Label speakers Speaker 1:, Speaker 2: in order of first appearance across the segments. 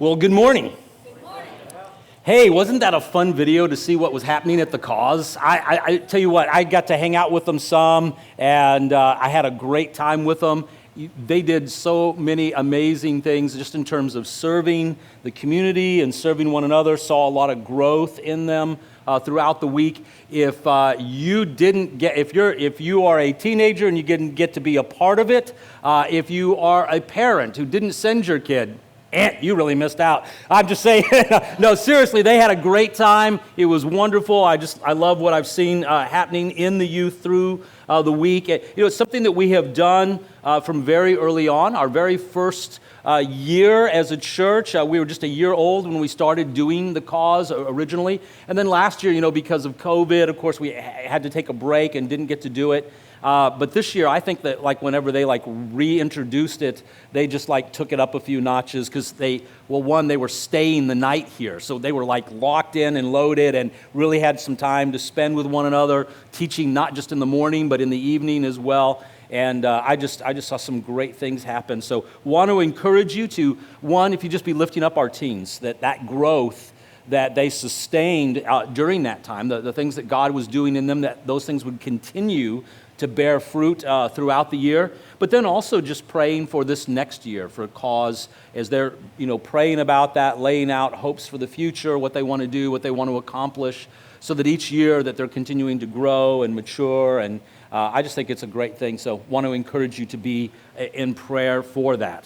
Speaker 1: Well, good morning. Hey, wasn't that a fun video to see what was happening at the cause? I tell you what, I got to hang out with them some, and I had a great time with them. They did so many amazing things just in terms of serving the community and serving one another. Saw a lot of growth in them throughout the week. If you are a teenager and you didn't get to be a part of it, if you are a parent who didn't send your kid, you really missed out. I'm just saying, no, seriously, they had a great time. It was wonderful. I love what I've seen happening in the youth through the week. It's something that we have done from very early on. Our very first year as a church, we were just a year old when we started doing the cause originally. And then last year, because of COVID, of course, we had to take a break and didn't get to do it. But this year, I think that whenever they reintroduced it, they just took it up a few notches because they were staying the night here. So they were locked in and loaded and really had some time to spend with one another, teaching not just in the morning, but in the evening as well. And I just saw some great things happen. So want to encourage you to, one, if you just be lifting up our teens, that growth that they sustained during that time, the things that God was doing in them, that those things would continue to bear fruit throughout the year, but then also just praying for this next year for a cause as they're praying about that, laying out hopes for the future, what they want to do, what they want to accomplish, so that each year that they're continuing to grow and mature. And I just think it's a great thing. So want to encourage you to be in prayer for that.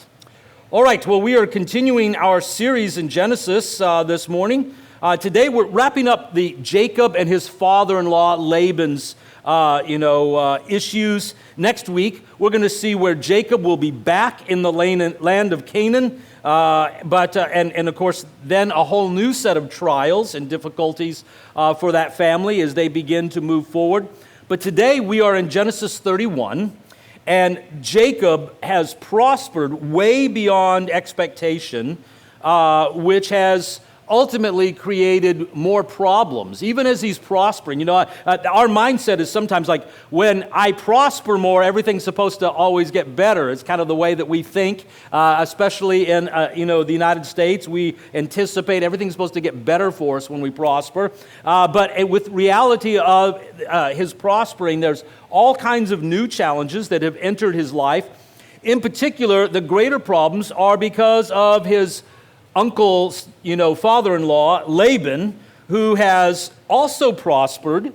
Speaker 1: All right, well, we are continuing our series in Genesis this morning. Today we're wrapping up the Jacob and his father-in-law Laban's issues. Next week, we're going to see where Jacob will be back in the land of Canaan, but of course, then a whole new set of trials and difficulties for that family as they begin to move forward. But today, we are in Genesis 31, and Jacob has prospered way beyond expectation, which has ultimately created more problems, even as he's prospering. Our mindset is sometimes when I prosper more, everything's supposed to always get better. It's kind of the way that we think, especially in the United States. We anticipate everything's supposed to get better for us when we prosper. But with reality of his prospering, there's all kinds of new challenges that have entered his life. In particular, the greater problems are because of his uncle's, father-in-law, Laban, who has also prospered,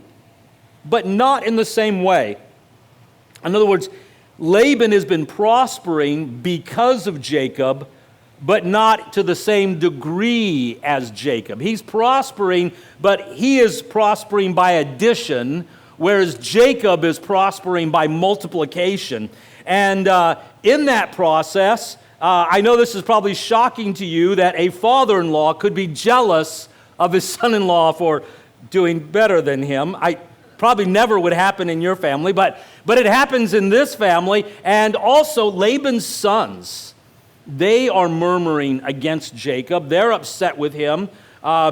Speaker 1: but not in the same way. In other words, Laban has been prospering because of Jacob, but not to the same degree as Jacob. He's prospering, but he is prospering by addition, whereas Jacob is prospering by multiplication. And in that process, I know this is probably shocking to you that a father-in-law could be jealous of his son-in-law for doing better than him. I probably never would happen in your family, but it happens in this family. And also Laban's sons, they are murmuring against Jacob. They're upset with him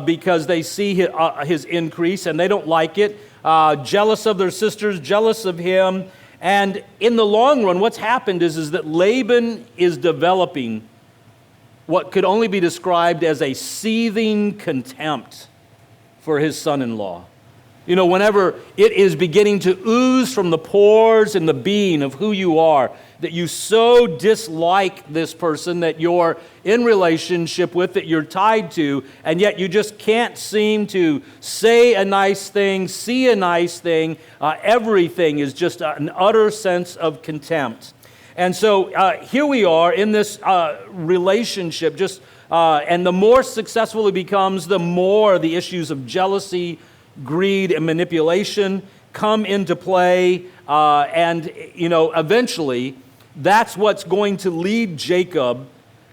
Speaker 1: because they see his increase and they don't like it. Jealous of their sisters, jealous of him. And in the long run, what's happened is that Laban is developing what could only be described as a seething contempt for his son-in-law. Whenever it is beginning to ooze from the pores and the being of who you are, that you so dislike this person that you're in relationship with, that you're tied to, and yet you just can't seem to say a nice thing, see a nice thing. Everything is just an utter sense of contempt. And so here we are in this relationship, and the more successful it becomes, the more the issues of jealousy, greed, and manipulation come into play, and eventually that's what's going to lead Jacob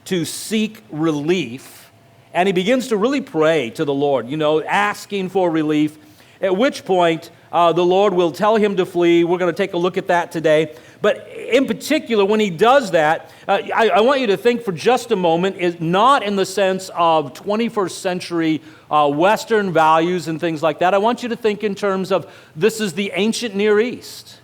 Speaker 1: to seek relief, and he begins to really pray to the Lord, asking for relief, at which point the Lord will tell him to flee. We're going to take a look at that today. But in particular, when he does that, I want you to think for just a moment, is not in the sense of 21st century Western values and things like that. I want you to think in terms of this is the ancient Near East.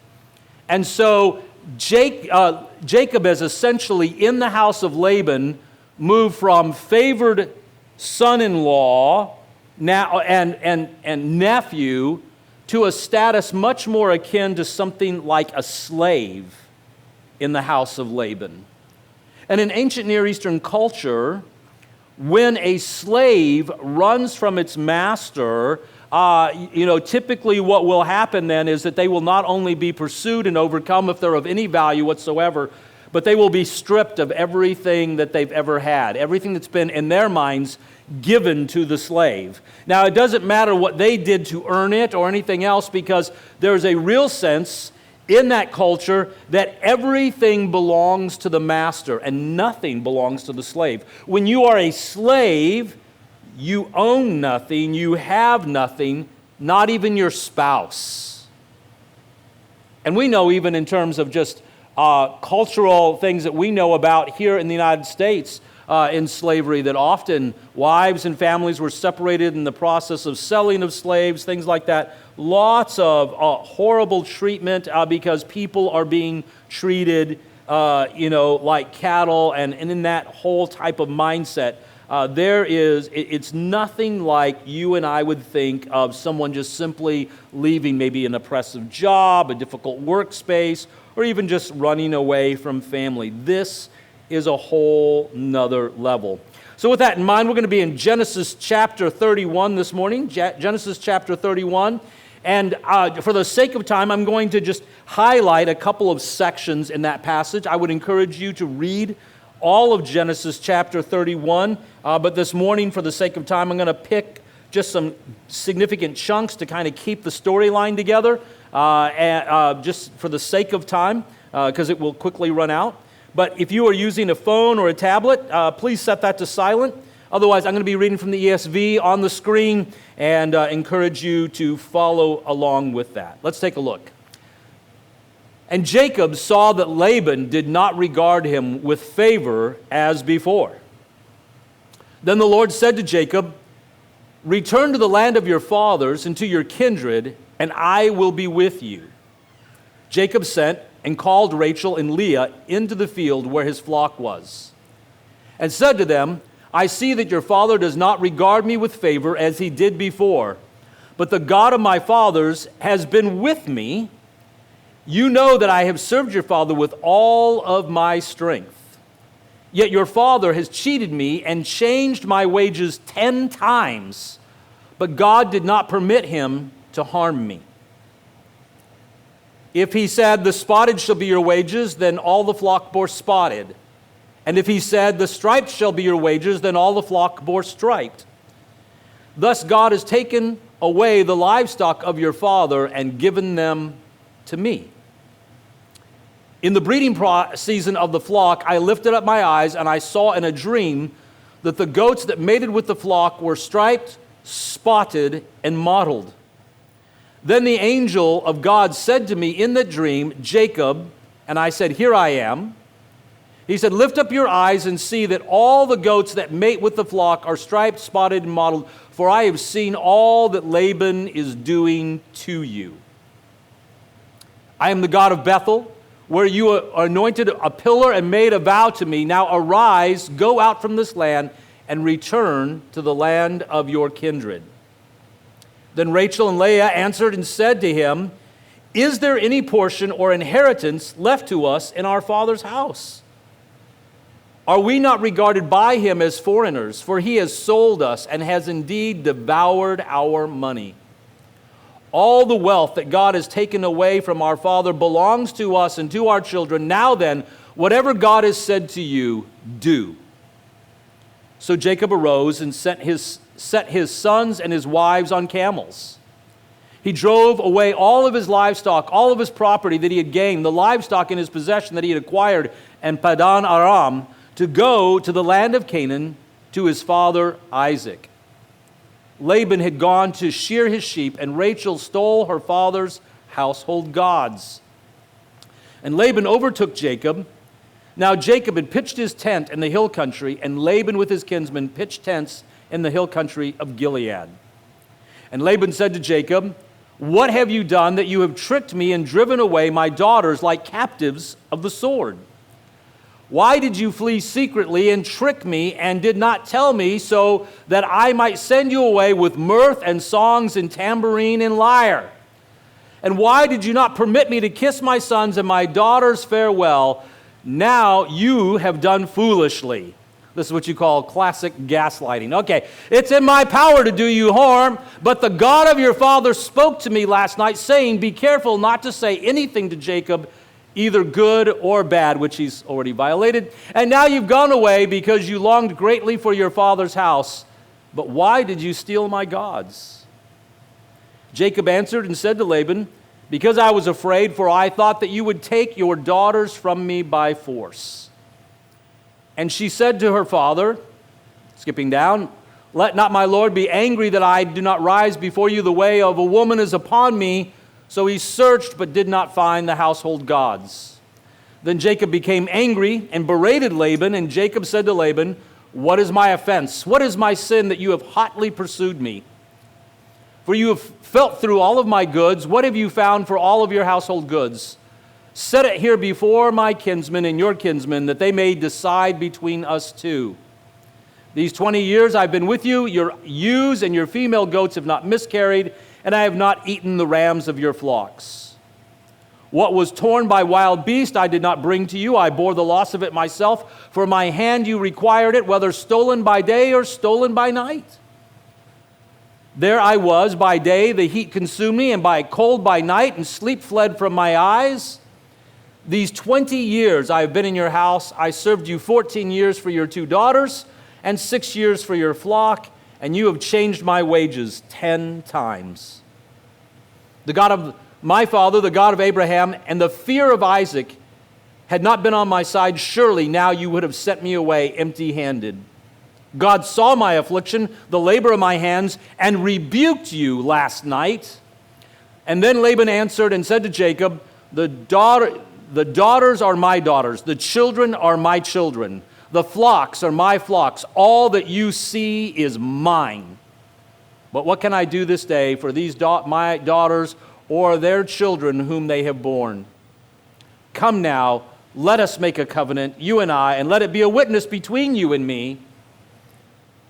Speaker 1: And so Jacob is essentially in the house of Laban move from favored son-in-law now and nephew to a status much more akin to something like a slave in the house of Laban. And in ancient Near Eastern culture, when a slave runs from its master, typically what will happen then is that they will not only be pursued and overcome if they're of any value whatsoever, but they will be stripped of everything that they've ever had, everything that's been, in their minds, given to the slave. Now, it doesn't matter what they did to earn it or anything else, because there's a real sense in that culture that everything belongs to the master and nothing belongs to the slave. When you are a slave, you own nothing, you have nothing, not even your spouse. And we know, even in terms of just cultural things that we know about here in the United States in slavery, that often wives and families were separated in the process of selling of slaves, things like that. Lots of horrible treatment because people are being treated, like cattle, and in that whole type of mindset. It's nothing like you and I would think of someone just simply leaving maybe an oppressive job, a difficult workspace, or even just running away from family. This is a whole nother level. So with that in mind, we're going to be in Genesis chapter 31 this morning, Genesis chapter 31. And for the sake of time, I'm going to just highlight a couple of sections in that passage. I would encourage you to read all of Genesis chapter 31, but this morning, for the sake of time, I'm going to pick just some significant chunks to kind of keep the storyline together, just for the sake of time, because it will quickly run out. But if you are using a phone or a tablet, please set that to silent. Otherwise, I'm going to be reading from the ESV on the screen and encourage you to follow along with that. Let's take a look. And Jacob saw that Laban did not regard him with favor as before. Then the Lord said to Jacob, "Return to the land of your fathers and to your kindred, and I will be with you." Jacob sent and called Rachel and Leah into the field where his flock was, and said to them, "I see that your father does not regard me with favor as he did before, but the God of my fathers has been with me. You know that I have served your father with all of my strength. Yet your father has cheated me and changed my wages 10 times, but God did not permit him to harm me. If he said, 'The spotted shall be your wages,' then all the flock bore spotted. And if he said, 'The striped shall be your wages,' then all the flock bore striped. Thus God has taken away the livestock of your father and given them to me. In the breeding season of the flock, I lifted up my eyes, and I saw in a dream that the goats that mated with the flock were striped, spotted, and mottled. Then the angel of God said to me in the dream, 'Jacob,' and I said, 'Here I am.' He said, 'Lift up your eyes and see that all the goats that mate with the flock are striped, spotted, and mottled, for I have seen all that Laban is doing to you. I am the God of Bethel, where you anointed a pillar and made a vow to me. Now arise, go out from this land, and return to the land of your kindred.' Then Rachel and Leah answered and said to him, 'Is there any portion or inheritance left to us in our father's house? Are we not regarded by him as foreigners? For he has sold us and has indeed devoured our money. All the wealth that God has taken away from our father belongs to us and to our children. Now then, whatever God has said to you, do.' So Jacob arose and set his sons and his wives on camels. He drove away all of his livestock, all of his property that he had gained, the livestock in his possession that he had acquired in Padan Aram, to go to the land of Canaan to his father Isaac. Laban had gone to shear his sheep, and Rachel stole her father's household gods. And Laban overtook Jacob. Now Jacob had pitched his tent in the hill country, and Laban with his kinsmen pitched tents in the hill country of Gilead. And Laban said to Jacob, 'What have you done that you have tricked me and driven away my daughters like captives of the sword? Why did you flee secretly and trick me and did not tell me so that I might send you away with mirth and songs and tambourine and lyre? And why did you not permit me to kiss my sons and my daughters farewell? Now you have done foolishly." This is what you call classic gaslighting. Okay, "It's in my power to do you harm, but the God of your father spoke to me last night, saying, 'Be careful not to say anything to Jacob, either good or bad,'" which he's already violated. "And now you've gone away because you longed greatly for your father's house. But why did you steal my gods?" Jacob answered and said to Laban, "Because I was afraid, for I thought that you would take your daughters from me by force." And she said to her father, skipping down, "Let not my lord be angry that I do not rise before you. The way of a woman is upon me." So he searched but did not find the household gods. Then Jacob became angry and berated Laban, and Jacob said to Laban, "What is my offense? What is my sin that you have hotly pursued me? For you have felt through all of my goods. What have you found for all of your household goods? Set it here before my kinsmen and your kinsmen, that they may decide between us two. These 20 years I've been with you, your ewes and your female goats have not miscarried, and I have not eaten the rams of your flocks. What was torn by wild beast I did not bring to you. I bore the loss of it myself. For my hand you required it, whether stolen by day or stolen by night. There I was by day, the heat consumed me, and by cold by night, and sleep fled from my eyes. These 20 years I have been in your house. I served you 14 years for your 2 daughters, and 6 years for your flock, and you have changed my wages 10 times. The God of my father, the God of Abraham, and the fear of Isaac had not been on my side, surely now you would have sent me away empty-handed. God saw my affliction, the labor of my hands, and rebuked you last night." And then Laban answered and said to Jacob, The daughters are my daughters, the children are my children, the flocks are my flocks. All that you see is mine. But what can I do this day for these my daughters or their children whom they have borne? Come now, let us make a covenant, you and I, and let it be a witness between you and me."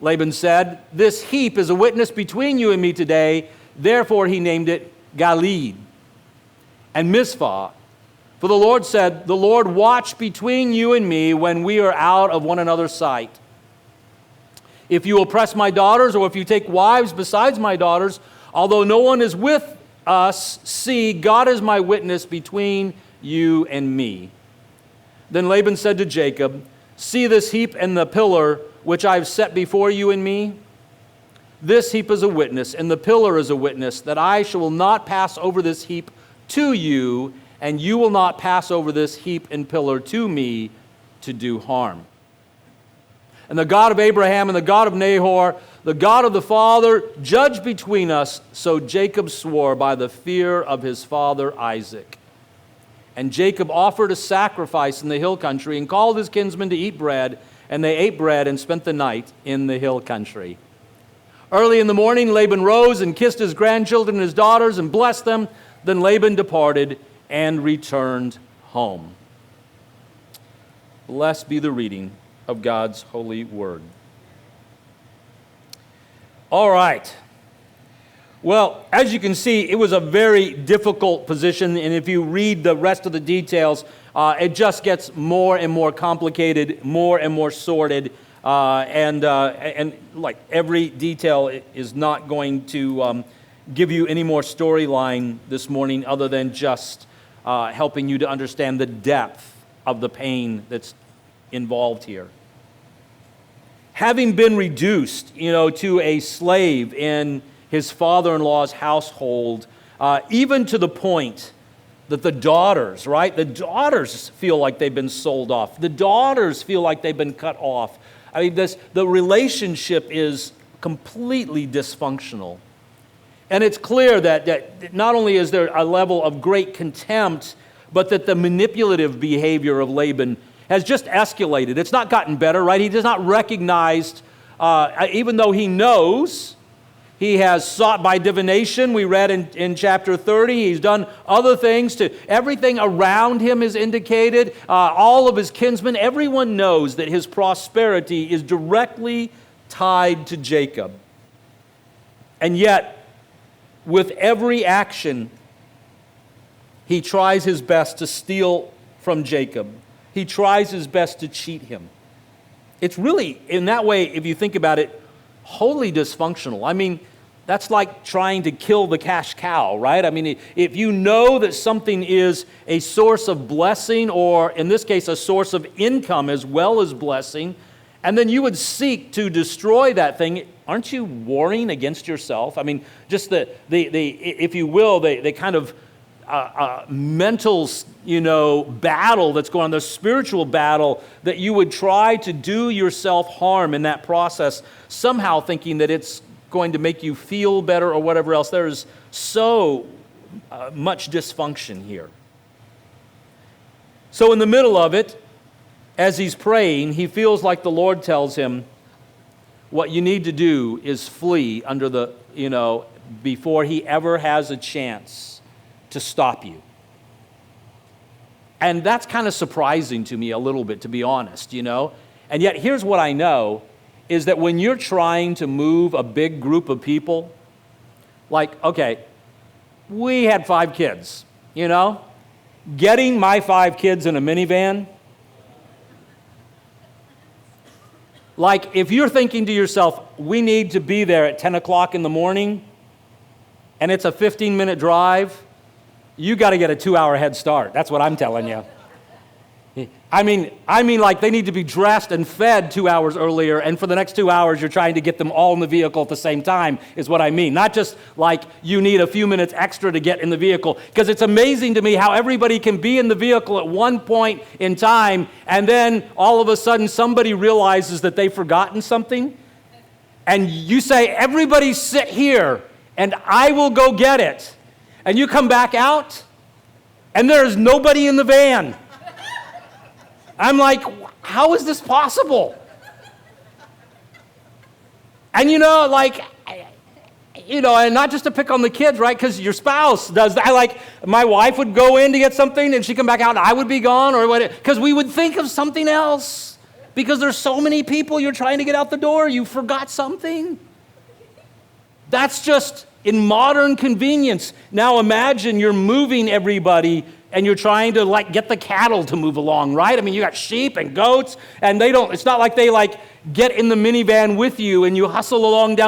Speaker 1: Laban said, "This heap is a witness between you and me today." Therefore he named it Galeed and Mizpah. For the Lord said, "The Lord watch between you and me when we are out of one another's sight. If you oppress my daughters, or if you take wives besides my daughters, although no one is with us, see, God is my witness between you and me." Then Laban said to Jacob, "See this heap and the pillar which I have set before you and me? This heap is a witness, and the pillar is a witness, that I shall not pass over this heap to you, and you will not pass over this heap and pillar to me to do harm. And the God of Abraham and the God of Nahor, the God of the father, judge between us." So Jacob swore by the fear of his father Isaac. And Jacob offered a sacrifice in the hill country and called his kinsmen to eat bread, and they ate bread and spent the night in the hill country. Early in the morning, Laban rose and kissed his grandchildren and his daughters and blessed them. Then Laban departed and returned home. Blessed be the reading of God's holy word. All right. Well, as you can see, it was a very difficult position, and if you read the rest of the details, it just gets more and more complicated, more and more sordid, and like every detail is not going to give you any more storyline this morning other than just helping you to understand the depth of the pain that's involved here. Having been reduced, to a slave in his father-in-law's household, even to the point that the daughters, right? The daughters feel like they've been sold off. The daughters feel like they've been cut off. I mean, the relationship is completely dysfunctional. And it's clear that not only is there a level of great contempt, but that the manipulative behavior of Laban has just escalated. It's not gotten better, right? He does not recognize, even though he knows He has sought by divination. We read in chapter 30. He's done other things. Everything around him is indicated. All of his kinsmen, everyone knows that his prosperity is directly tied to Jacob. And yet, with every action, he tries his best to steal from Jacob. He tries his best to cheat him. It's really, in that way, if you think about it, wholly dysfunctional. I mean, that's like trying to kill the cash cow, right? I mean, if you know that something is a source of blessing, or in this case, a source of income as well as blessing, and then you would seek to destroy that thing, aren't you warring against yourself? I mean, just the if you will, the kind of mental, battle that's going on, the spiritual battle that you would try to do yourself harm in that process, somehow thinking that it's going to make you feel better or whatever else. There's so much dysfunction here. So in the middle of it, as he's praying, he feels like the Lord tells him, what you need to do is flee under the, before he ever has a chance to stop you. And that's kind of surprising to me a little bit, to be honest, And yet here's what I know, is that when you're trying to move a big group of people, like, okay, we had 5 kids, Getting my 5 kids in a minivan, like if you're thinking to yourself, we need to be there at 10 o'clock in the morning, and it's a 15-minute drive, you got to get a 2-hour head start. That's what I'm telling you. I mean, like they need to be dressed and fed 2 hours earlier, and for the next 2 hours, you're trying to get them all in the vehicle at the same time, is what I mean. Not just like you need a few minutes extra to get in the vehicle, because it's amazing to me how everybody can be in the vehicle at one point in time, and then all of a sudden somebody realizes that they've forgotten something, and you say, everybody sit here, and I will go get it. And you come back out, and there's nobody in the van. I'm like, how is this possible? And and not just to pick on the kids, right? Because your spouse does that. Like, my wife would go in to get something, and she'd come back out, and I would be gone, or what? Because we would think of something else. Because there's so many people, you're trying to get out the door, you forgot something. That's just in modern convenience. Now imagine you're moving everybody and you're trying to get the cattle to move along, right? I mean, you got sheep and goats, and it's not like they get in the minivan with you and you hustle along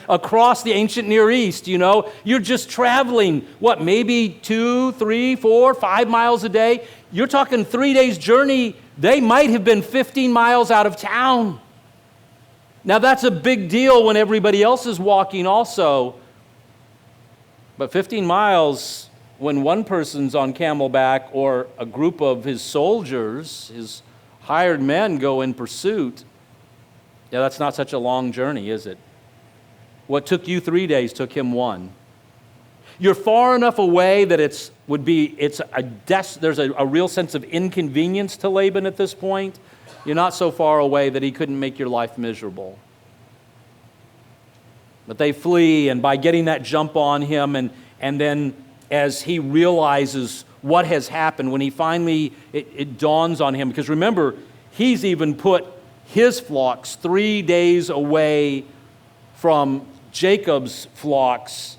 Speaker 1: across the ancient Near East, You're just traveling, maybe 2, 3, 4, 5 miles a day? You're talking 3 days journey. They might have been 15 miles out of town. Now that's a big deal when everybody else is walking also. But 15 miles, when one person's on camelback or a group of his soldiers, his hired men, go in pursuit, that's not such a long journey, is it? What took you 3 days took him 1. You're far enough away that there's a real sense of inconvenience to Laban at this point. You're not so far away that he couldn't make your life miserable. But they flee, and by getting that jump on him, and then as he realizes what has happened, when he finally, it dawns on him, because remember, he's even put his flocks 3 days away from Jacob's flocks,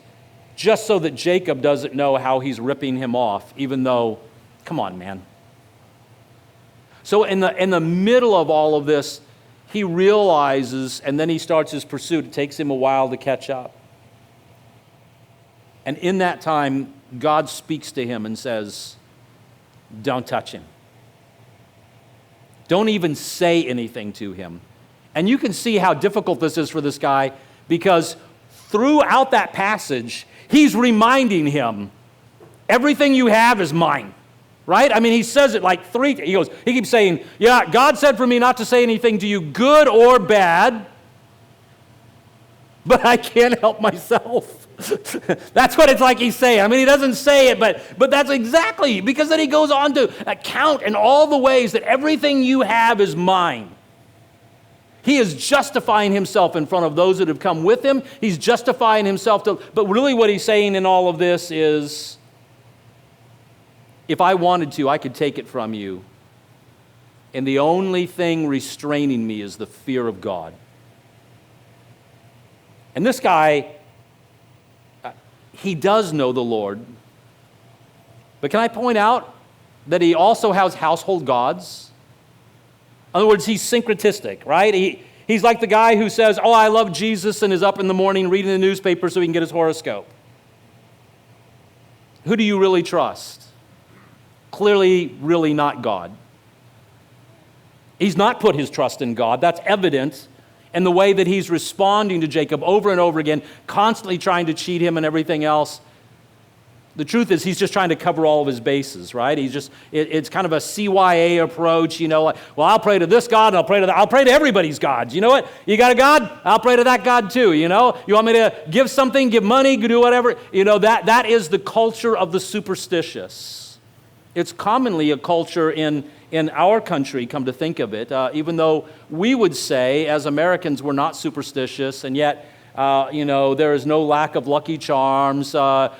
Speaker 1: just so that Jacob doesn't know how he's ripping him off, even though, come on, man. So in the middle of all of this, he realizes, and then he starts his pursuit. It takes him a while to catch up. And in that time, God speaks to him and says, don't touch him. Don't even say anything to him. And you can see how difficult this is for this guy, because throughout that passage, he's reminding him, everything you have is mine. Right? I mean, he says it like 3 times. He keeps saying, yeah, God said for me not to say anything to you, good or bad, but I can't help myself. That's what it's like he's saying. I mean, he doesn't say it, but that's exactly, because then he goes on to count in all the ways that everything you have is mine. He is justifying himself in front of those that have come with him. He's justifying himself but really what he's saying in all of this is, if I wanted to, I could take it from you. And the only thing restraining me is the fear of God. And this guy, he does know the Lord. But can I point out that he also has household gods? In other words, he's syncretistic, right? He's like the guy who says, oh, I love Jesus, and is up in the morning reading the newspaper so he can get his horoscope. Who do you really trust? Clearly, really not God. He's not put his trust in God. That's evident in the way that he's responding to Jacob over and over again, constantly trying to cheat him and everything else. The truth is, he's just trying to cover all of his bases, right? It's kind of a CYA approach, like, well, I'll pray to this God, and I'll pray to everybody's gods. You know what? You got a God? I'll pray to that God too, You want me to give something, give money, do whatever? That is the culture of the superstitious. It's commonly a culture in our country, come to think of it, even though we would say, as Americans, we're not superstitious, and yet, there is no lack of Lucky Charms, and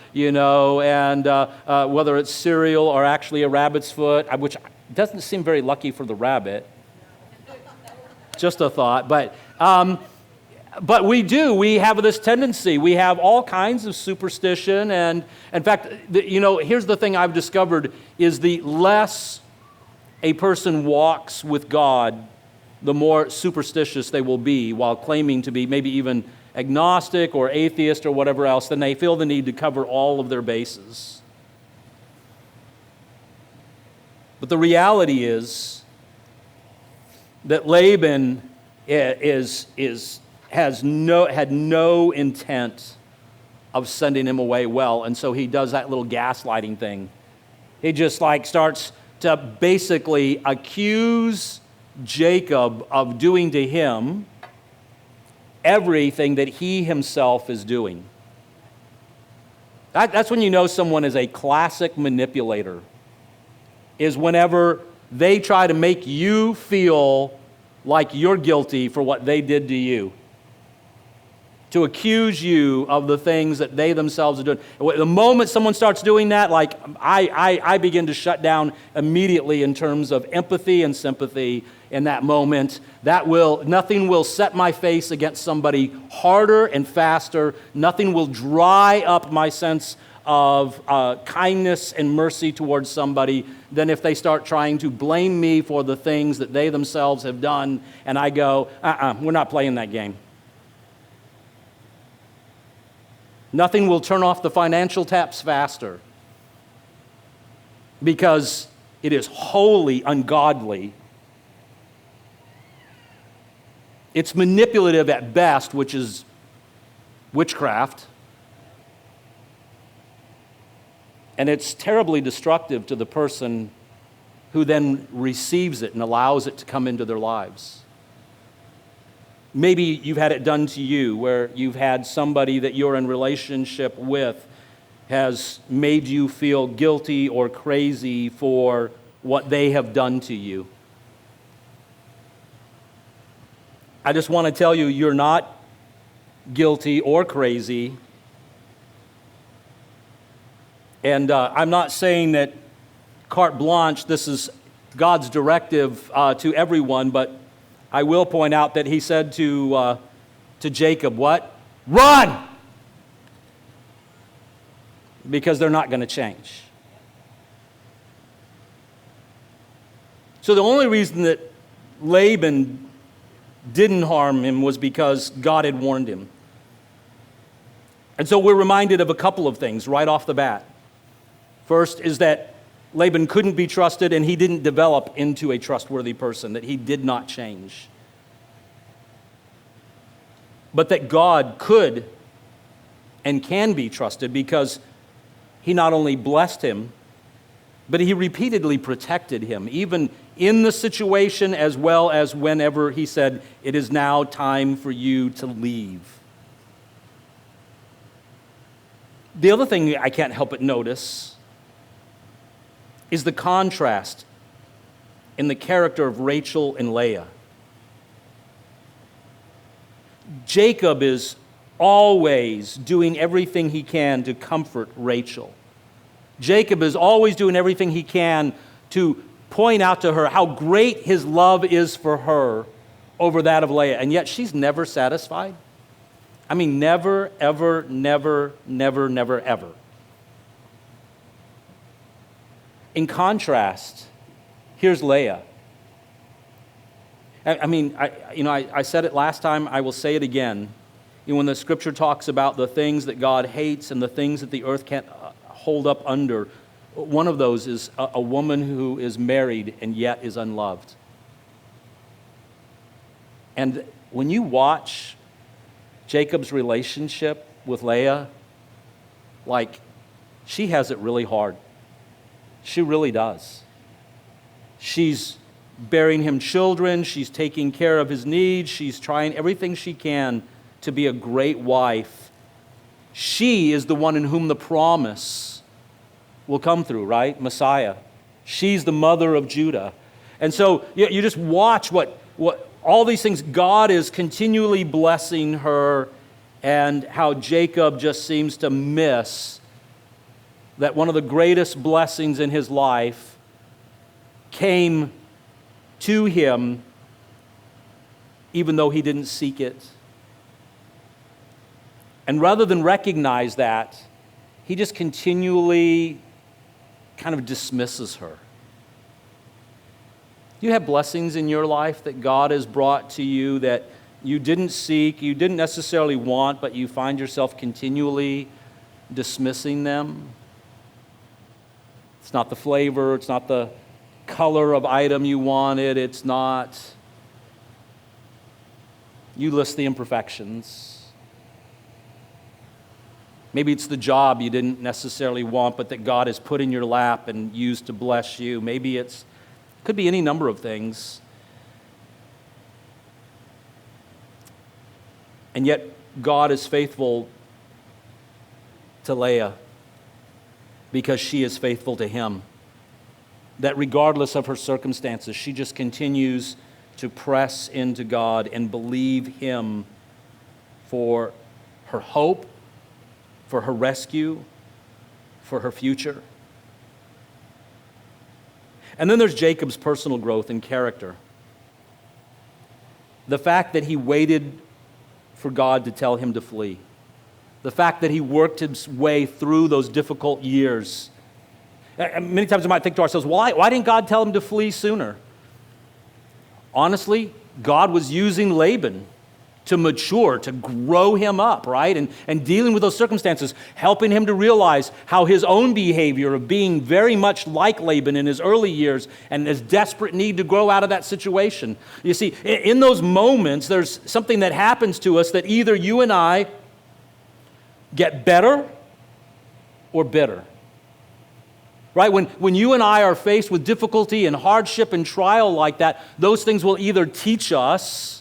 Speaker 1: whether it's cereal or actually a rabbit's foot, which doesn't seem very lucky for the rabbit. Just a thought. But we have this tendency. We have all kinds of superstition. And in fact, here's the thing I've discovered is the less a person walks with God, the more superstitious they will be while claiming to be maybe even agnostic or atheist or whatever else, then they feel the need to cover all of their bases. But the reality is that Laban had no intent of sending him away well, and so he does that little gaslighting thing. He just starts to basically accuse Jacob of doing to him everything that he himself is doing. That's when you know someone is a classic manipulator, is whenever they try to make you feel like you're guilty for what they did to you, to accuse you of the things that they themselves are doing. The moment someone starts doing that, I begin to shut down immediately in terms of empathy and sympathy in that moment. Nothing will set my face against somebody harder and faster. Nothing will dry up my sense of kindness and mercy towards somebody than if they start trying to blame me for the things that they themselves have done, and I go, we're not playing that game. Nothing will turn off the financial taps faster because it is wholly ungodly. It's manipulative at best, which is witchcraft. And it's terribly destructive to the person who then receives it and allows it to come into their lives. Maybe you've had it done to you, where you've had somebody that you're in relationship with has made you feel guilty or crazy for what they have done to you. I just want to tell you, you're not guilty or crazy. And I'm not saying that carte blanche, this is God's directive to everyone, but I will point out that he said to Jacob, what? Run! Because they're not going to change. So the only reason that Laban didn't harm him was because God had warned him. And so we're reminded of a couple of things right off the bat. First is that Laban couldn't be trusted, and he didn't develop into a trustworthy person, that he did not change. But that God could and can be trusted because he not only blessed him, but he repeatedly protected him, even in the situation as well as whenever he said, it is now time for you to leave. The other thing I can't help but notice is the contrast in the character of Rachel and Leah. Jacob is always doing everything he can to comfort Rachel. Jacob is always doing everything he can to point out to her how great his love is for her over that of Leah. And yet she's never satisfied. I mean, never, ever, never, never, never, ever. In contrast, here's Leah. I said it last time, I will say it again. When the scripture talks about the things that God hates and the things that the earth can't hold up under, one of those is a woman who is married and yet is unloved. And when you watch Jacob's relationship with Leah, like, she has it really hard. She really does. She's bearing him children. She's taking care of his needs. She's trying everything she can to be a great wife. She is the one in whom the promise will come through, right? Messiah. She's the mother of Judah. And so you just watch what all these things, God is continually blessing her, and how Jacob just seems to miss that one of the greatest blessings in his life came to him even though he didn't seek it. And rather than recognize that, he just continually kind of dismisses her. You have blessings in your life that God has brought to you that you didn't seek, you didn't necessarily want, but you find yourself continually dismissing them. It's not the flavor, it's not the color of item you wanted, it's not. You list the imperfections. Maybe it's the job you didn't necessarily want, but that God has put in your lap and used to bless you. Maybe it could be any number of things. And yet, God is faithful to Leah because she is faithful to him. That regardless of her circumstances, she just continues to press into God and believe him for her hope, for her rescue, for her future. And then there's Jacob's personal growth and character. The fact that he waited for God to tell him to flee. The fact that he worked his way through those difficult years. Many times we might think to ourselves, why didn't God tell him to flee sooner? Honestly, God was using Laban to mature, to grow him up, right? And dealing with those circumstances, helping him to realize how his own behavior of being very much like Laban in his early years and his desperate need to grow out of that situation. You see, in those moments, there's something that happens to us that either you and I get better or bitter. Right? When you and I are faced with difficulty and hardship and trial like that, those things will either teach us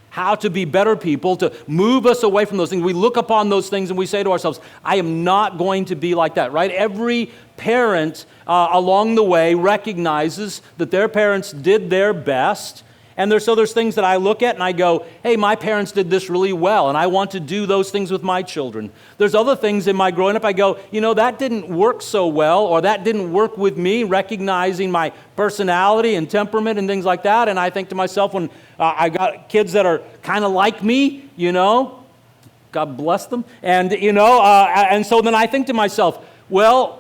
Speaker 1: how to be better people, to move us away from those things. We look upon those things and we say to ourselves, I am not going to be like that, right? Every parent along the way recognizes that their parents did their best. And there's things that I look at and I go, hey, my parents did this really well, and I want to do those things with my children. There's other things in my growing up I go, that didn't work so well, or that didn't work with me, recognizing my personality and temperament and things like that. And I think to myself, when I got kids that are kind of like me, God bless them. And, and so then I think to myself, well,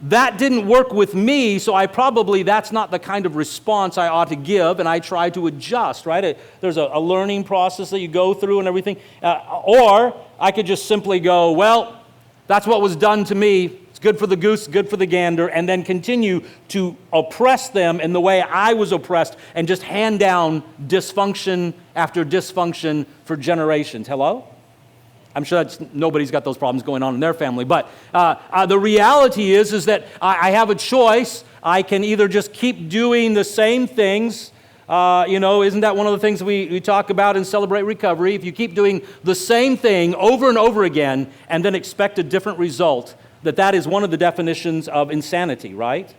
Speaker 1: that didn't work with me, so that's not the kind of response I ought to give, and I try to adjust, right? There's a learning process that you go through and everything. Or I could just simply go, well, that's what was done to me. It's good for the goose, good for the gander, and then continue to oppress them in the way I was oppressed and just hand down dysfunction after dysfunction for generations. Hello? I'm sure nobody's got those problems going on in their family. But the reality is that I have a choice. I can either just keep doing the same things. Isn't that one of the things we talk about in Celebrate Recovery? If you keep doing the same thing over and over again and then expect a different result, that is one of the definitions of insanity, right?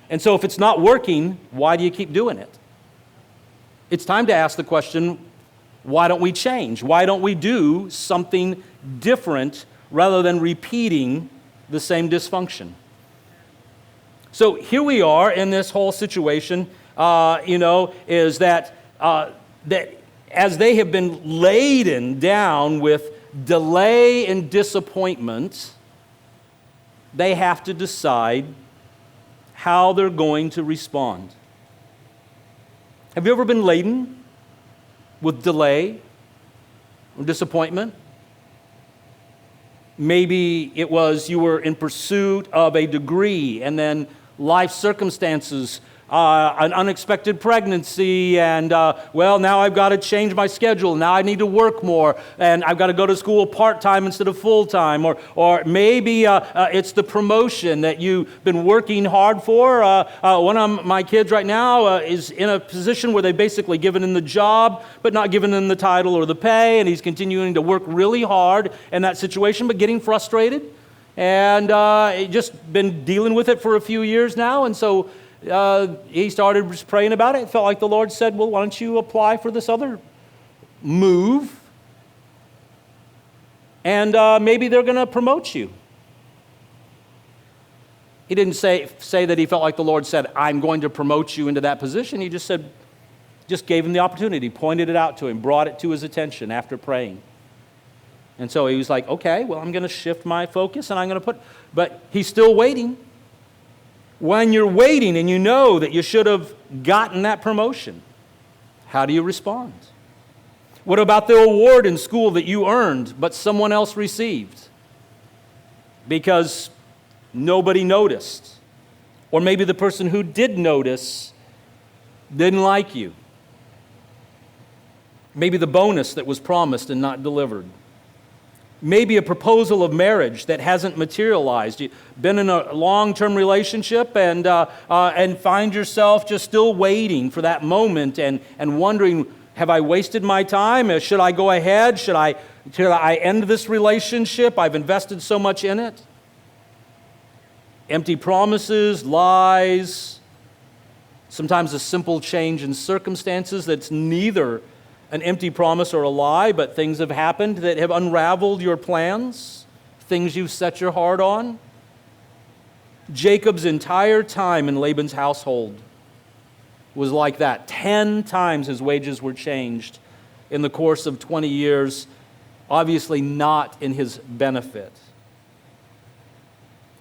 Speaker 1: And so if it's not working, why do you keep doing it? It's time to ask the question, Why don't we change? Why don't we do something different rather than repeating the same dysfunction? So here we are in this whole situation, is that as they have been laden down with delay and disappointment, they have to decide how they're going to respond. Have you ever been laden with delay or disappointment? Maybe it was you were in pursuit of a degree, and then life circumstances, an unexpected pregnancy, and now I've got to change my schedule. Now I need to work more, and I've got to go to school part-time instead of full-time. Or maybe it's the promotion that you've been working hard for. One of my kids right now is in a position where they've basically given him the job, but not given him the title or the pay, and he's continuing to work really hard in that situation, but getting frustrated. And just been dealing with it for a few years now, and so he started just praying about it. It felt like the Lord said, well, why don't you apply for this other move? And maybe they're going to promote you. He didn't say that he felt like the Lord said, I'm going to promote you into that position. He just gave him the opportunity, pointed it out to him, brought it to his attention after praying. And so he was like, okay, well, I'm going to shift my focus and I'm going to but he's still waiting. When you're waiting and you know that you should have gotten that promotion, how do you respond? What about the award in school that you earned but someone else received? Because nobody noticed. Or maybe the person who did notice didn't like you. Maybe the bonus that was promised and not delivered. Maybe a proposal of marriage that hasn't materialized. You've been in a long-term relationship and find yourself just still waiting for that moment and wondering, have I wasted my time? Should I go ahead? Should I end this relationship? I've invested so much in it. Empty promises, lies, sometimes a simple change in circumstances that's neither an empty promise or a lie, but things have happened that have unraveled your plans, things you've set your heart on. Jacob's entire time in Laban's household was like that. 10 times his wages were changed in the course of 20 years, obviously not in his benefit.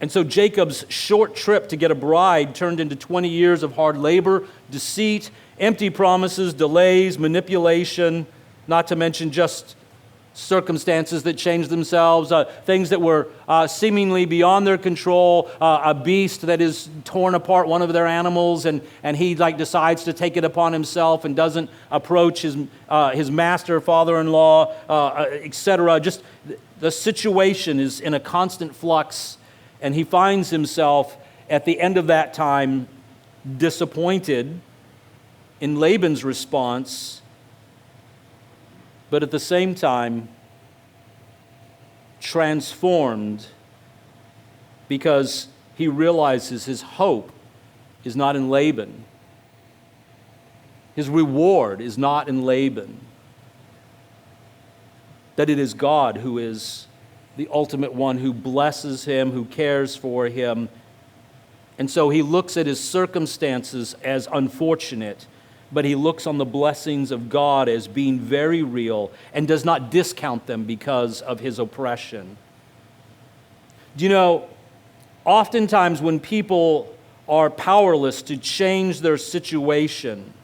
Speaker 1: And so Jacob's short trip to get a bride turned into 20 years of hard labor, deceit, empty promises, delays, manipulation, not to mention just circumstances that changed themselves, things that were seemingly beyond their control, a beast that is torn apart one of their animals, and he decides to take it upon himself and doesn't approach his master, father-in-law, etc. Just the situation is in a constant flux, and he finds himself at the end of that time disappointed in Laban's response, but at the same time transformed because he realizes his hope is not in Laban. His reward is not in Laban. That it is God who is the ultimate one who blesses him, who cares for him. And so he looks at his circumstances as unfortunate, but he looks on the blessings of God as being very real and does not discount them because of his oppression. Do you know, oftentimes when people are powerless to change their situation,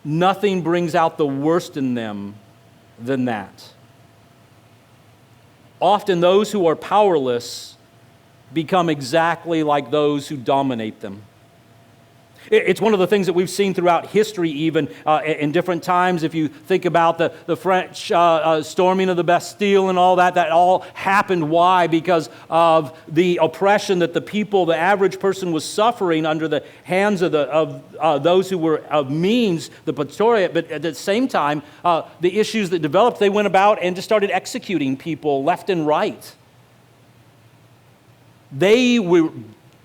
Speaker 1: nothing brings out the worst in them than that. Often those who are powerless become exactly like those who dominate them. It's one of the things that we've seen throughout history, even in different times. If you think about the French storming of the Bastille and all that all happened. Why? Because of the oppression that the people, the average person, was suffering under the hands of those who were of means, the patriot. But at the same time, the issues that developed, they went about and just started executing people left and right. They were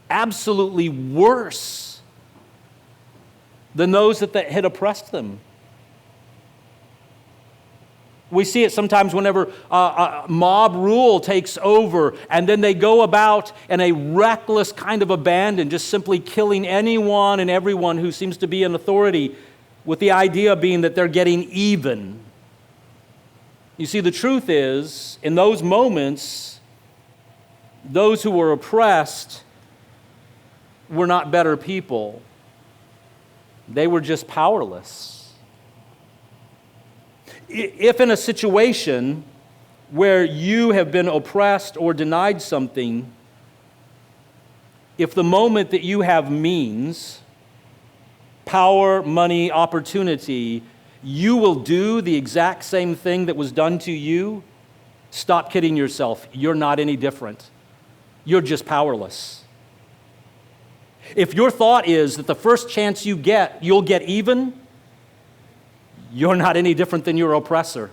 Speaker 1: absolutely worse than those that had oppressed them. We see it sometimes whenever mob rule takes over, and then they go about in a reckless kind of abandon, just simply killing anyone and everyone who seems to be in authority, with the idea being that they're getting even. You see, the truth is, in those moments, those who were oppressed were not better people. They were just powerless. If in a situation where you have been oppressed or denied something, if the moment that you have means, power, money, opportunity, you will do the exact same thing that was done to you, stop kidding yourself. You're not any different. You're just powerless. If your thought is that the first chance you get, you'll get even, you're not any different than your oppressor.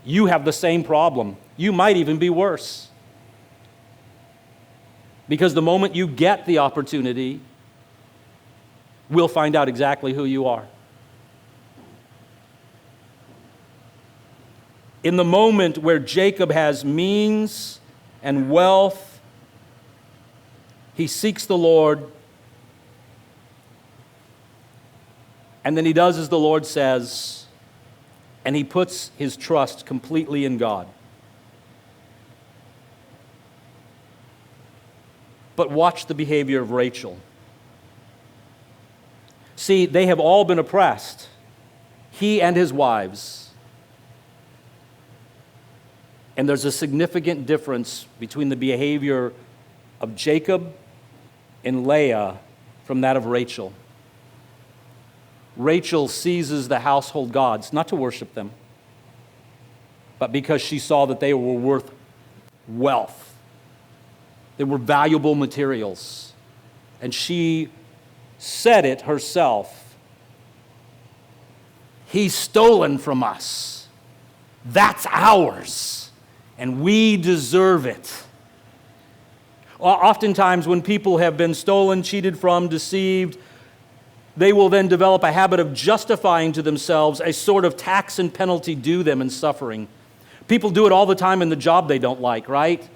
Speaker 1: You have the same problem. You might even be worse. Because the moment you get the opportunity, we'll find out exactly who you are. In the moment where Jacob has means and wealth, he seeks the Lord, and then he does as the Lord says, and he puts his trust completely in God. But watch the behavior of Rachel. See, they have all been oppressed, he and his wives. And there's a significant difference between the behavior of Jacob and Leah from that of Rachel. Rachel seizes the household gods, not to worship them, but because she saw that they were worth wealth. They were valuable materials. And she said it herself. He's stolen from us. That's ours. And we deserve it. Oftentimes when people have been stolen, cheated from, deceived, they will then develop a habit of justifying to themselves a sort of tax and penalty due them in suffering. People do it all the time in the job they don't like, right?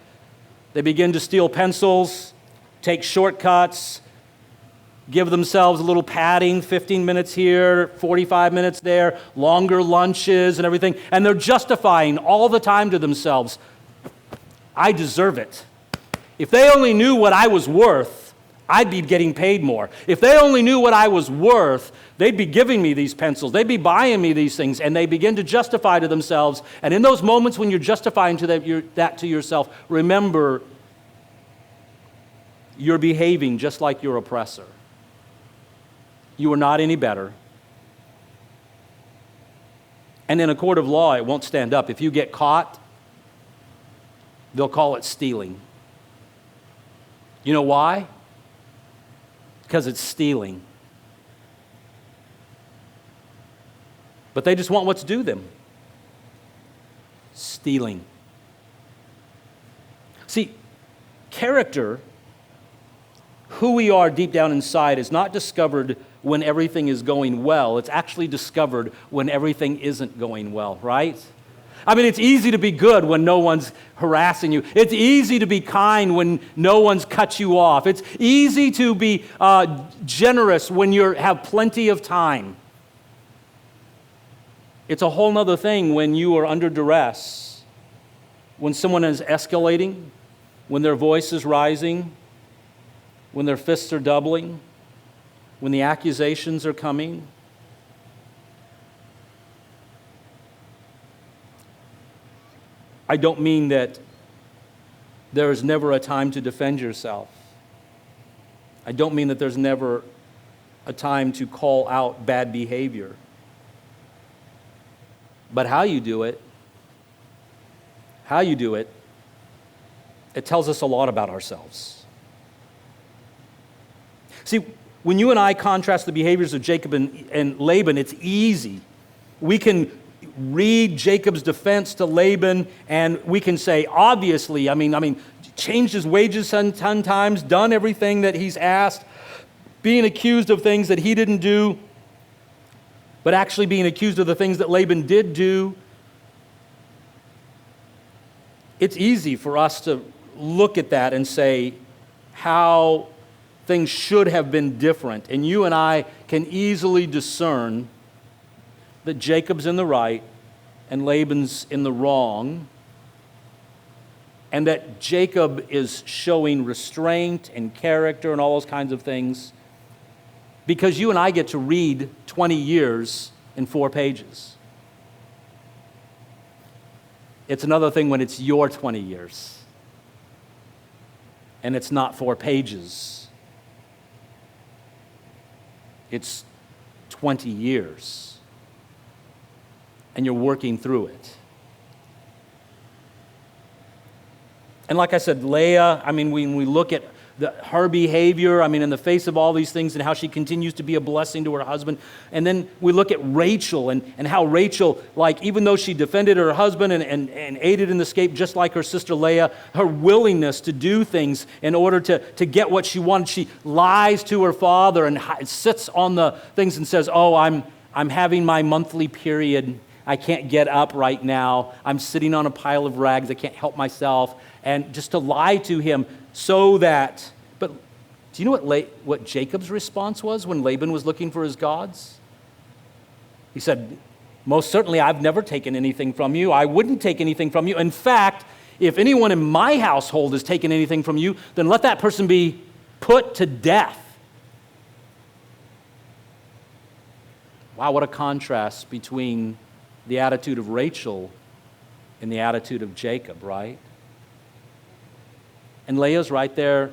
Speaker 1: They begin to steal pencils, take shortcuts, give themselves a little padding, 15 minutes here, 45 minutes there, longer lunches and everything, and they're justifying all the time to themselves, I deserve it. If they only knew what I was worth, I'd be getting paid more. If they only knew what I was worth, they'd be giving me these pencils. They'd be buying me these things. And they begin to justify to themselves. And in those moments when you're justifying that to yourself, remember, you're behaving just like your oppressor. You are not any better. And in a court of law, it won't stand up. If you get caught, they'll call it stealing. You know why? Because it's stealing. But they just want what's due them. Stealing. See, character, who we are deep down inside, is not discovered when everything is going well. It's actually discovered when everything isn't going well, right? I mean, it's easy to be good when no one's harassing you. It's easy to be kind when no one's cut you off. It's easy to be generous when you have plenty of time. It's a whole other thing when you are under duress, when someone is escalating, when their voice is rising, when their fists are doubling, when the accusations are coming. I don't mean that there is never a time to defend yourself. I don't mean that there's never a time to call out bad behavior. But how you do it, it tells us a lot about ourselves. See, when you and I contrast the behaviors of Jacob and Laban, it's easy. We can read Jacob's defense to Laban, and we can say, obviously, I mean, changed his wages 10 times, done everything that he's asked, being accused of things that he didn't do, but actually being accused of the things that Laban did do. it's easy for us to look at that and say how things should have been different. And you and I can easily discern that Jacob's in the right and Laban's in the wrong, and that Jacob is showing restraint and character and all those kinds of things, because you and I get to read 20 years in 4 pages. It's another thing when it's your 20 years and it's not 4 pages. It's 20 years and you're working through it. And like I said, Leah, when we look at her behavior, in the face of all these things and how she continues to be a blessing to her husband. And then we look at Rachel and how Rachel, even though she defended her husband and aided in the escape just like her sister Leah, her willingness to do things in order to get what she wanted, she lies to her father and sits on the things and says, "Oh, I'm having my monthly period. I can't get up right now. I'm sitting on a pile of rags. I can't help myself." And just to lie to him so that, but do you know what Jacob's response was when Laban was looking for his gods? He said, "Most certainly I've never taken anything from you. I wouldn't take anything from you. In fact, if anyone in my household has taken anything from you, then let that person be put to death." Wow, what a contrast between the attitude of Rachel and the attitude of Jacob, right? And Leah's right there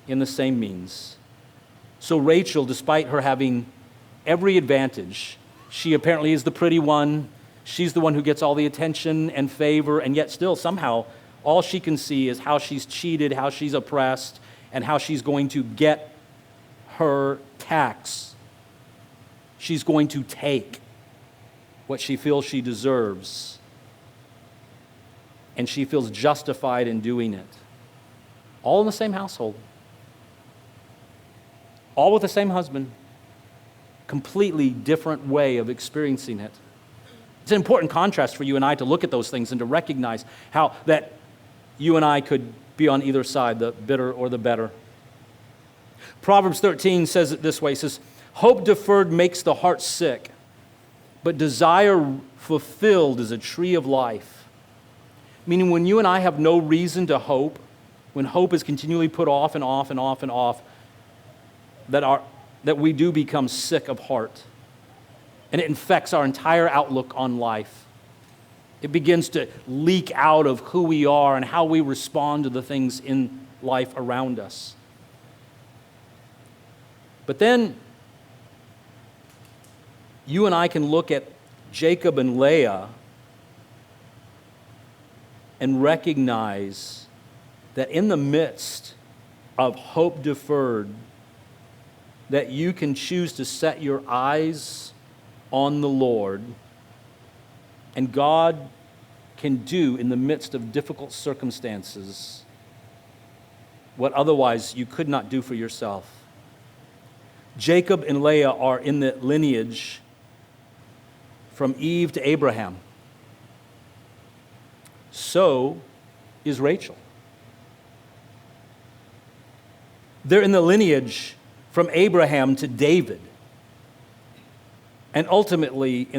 Speaker 1: in the same means. So Rachel, despite her having every advantage, she apparently is the pretty one. She's the one who gets all the attention and favor, and yet still somehow all she can see is how she's cheated, how she's oppressed, and how she's going to get her tax. She's going to take what she feels she deserves, and she feels justified in doing it. All in the same household. All with the same husband. Completely different way of experiencing it. It's an important contrast for you and I to look at those things and to recognize how that you and I could be on either side, the bitter or the better. Proverbs 13 says it this way. It says, "Hope deferred makes the heart sick, but desire fulfilled is a tree of life." Meaning when you and I have no reason to hope, when hope is continually put off and off and off and off, that we do become sick of heart. And it infects our entire outlook on life. It begins to leak out of who we are and how we respond to the things in life around us. But then, you and I can look at Jacob and Leah and recognize that in the midst of hope deferred, that you can choose to set your eyes on the Lord, and God can do in the midst of difficult circumstances what otherwise you could not do for yourself. Jacob and Leah are in the lineage from Eve to Abraham. So is Rachel. They're in the lineage from Abraham to David. And ultimately,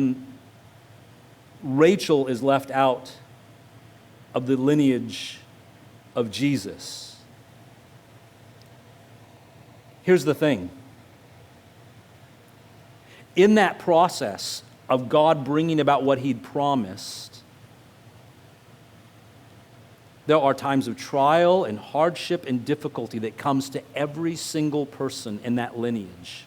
Speaker 1: Rachel is left out of the lineage of Jesus. Here's the thing. In that process of God bringing about what He'd promised, there are times of trial and hardship and difficulty that comes to every single person in that lineage.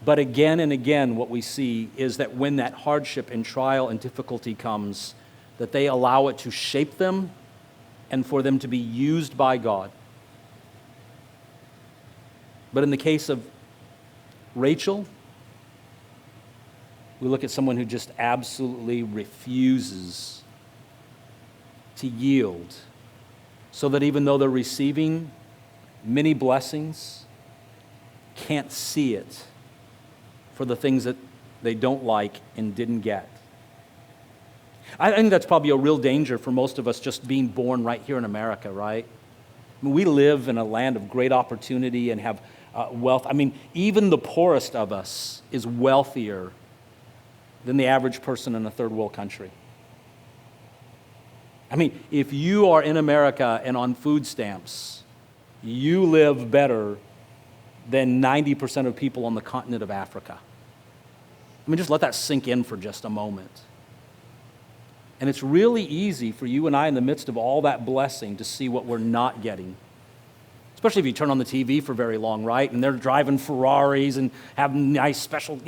Speaker 1: But again and again, what we see is that when that hardship and trial and difficulty comes, that they allow it to shape them and for them to be used by God. But in the case of Rachel, we look at someone who just absolutely refuses to yield, so that even though they're receiving many blessings, can't see it for the things that they don't like and didn't get. I think that's probably a real danger for most of us just being born right here in America, right? I mean, we live in a land of great opportunity and have wealth. I mean, even the poorest of us is wealthier than the average person in a third world country. I mean, if you are in America and on food stamps, you live better than 90% of people on the continent of Africa. I mean, just let that sink in for just a moment. And it's really easy for you and I in the midst of all that blessing to see what we're not getting. Especially if you turn on the TV for very long, right? And they're driving Ferraris and have nice special,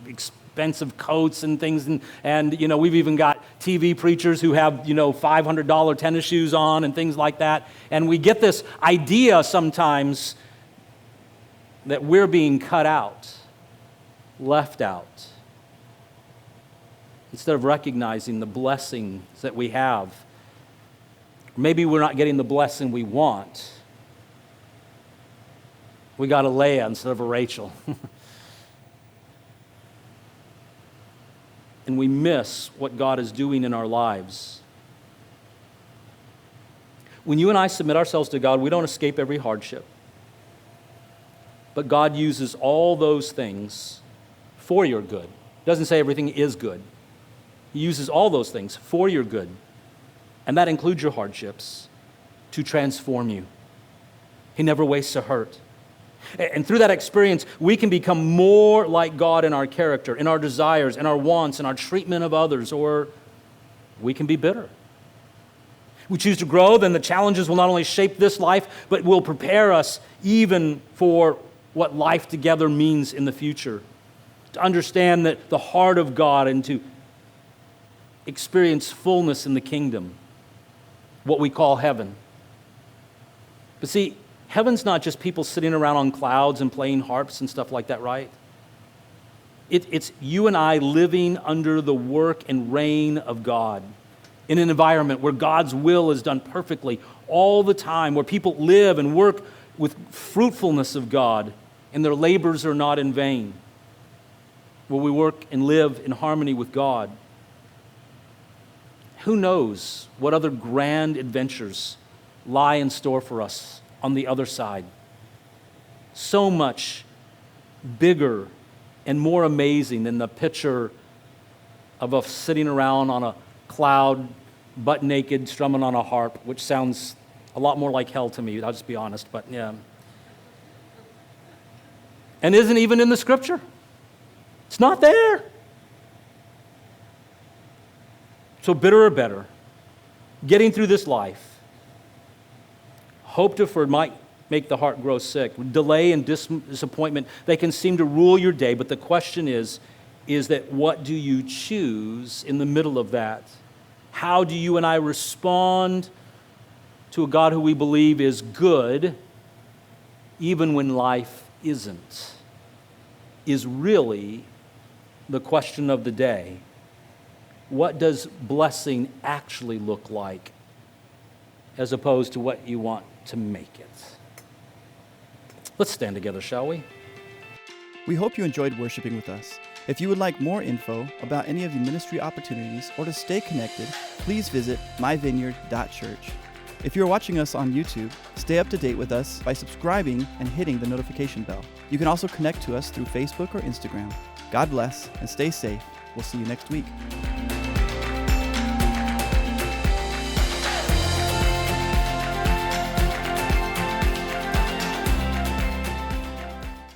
Speaker 1: expensive coats and things. And we've even got TV preachers who have, $500 tennis shoes on and things like that. And we get this idea sometimes that we're being cut out, left out, instead of recognizing the blessings that we have. Maybe we're not getting the blessing we want. We got a Leah instead of a Rachel. And we miss what God is doing in our lives. When you and I submit ourselves to God, we don't escape every hardship. But God uses all those things for your good. It doesn't say everything is good. He uses all those things for your good, and that includes your hardships, to transform you. He never wastes a hurt. And through that experience, we can become more like God in our character, in our desires, in our wants, in our treatment of others, or we can be bitter. We choose to grow, then the challenges will not only shape this life, but will prepare us even for what life together means in the future. To understand that the heart of God and to experience fullness in the kingdom, what we call heaven. But see, heaven's not just people sitting around on clouds and playing harps and stuff like that, right? It's you and I living under the work and reign of God in an environment where God's will is done perfectly all the time, where people live and work with fruitfulness of God and their labors are not in vain, where we work and live in harmony with God. Who knows what other grand adventures lie in store for us on the other side? So much bigger and more amazing than the picture of us sitting around on a cloud, butt naked, strumming on a harp, which sounds a lot more like hell to me, I'll just be honest, but yeah. And isn't even in the scripture. It's not there. So bitter or better, getting through this life, hope deferred might make the heart grow sick. Delay and disappointment, they can seem to rule your day, but the question is that what do you choose in the middle of that? How do you and I respond to a God who we believe is good, even when life isn't, is really the question of the day. What does blessing actually look like as opposed to what you want to make it? Let's stand together, shall we?
Speaker 2: We hope you enjoyed worshiping with us. If you would like more info about any of the ministry opportunities or to stay connected, please visit myvineyard.church. If you're watching us on YouTube, stay up to date with us by subscribing and hitting the notification bell. You can also connect to us through Facebook or Instagram. God bless and stay safe. We'll see you next week.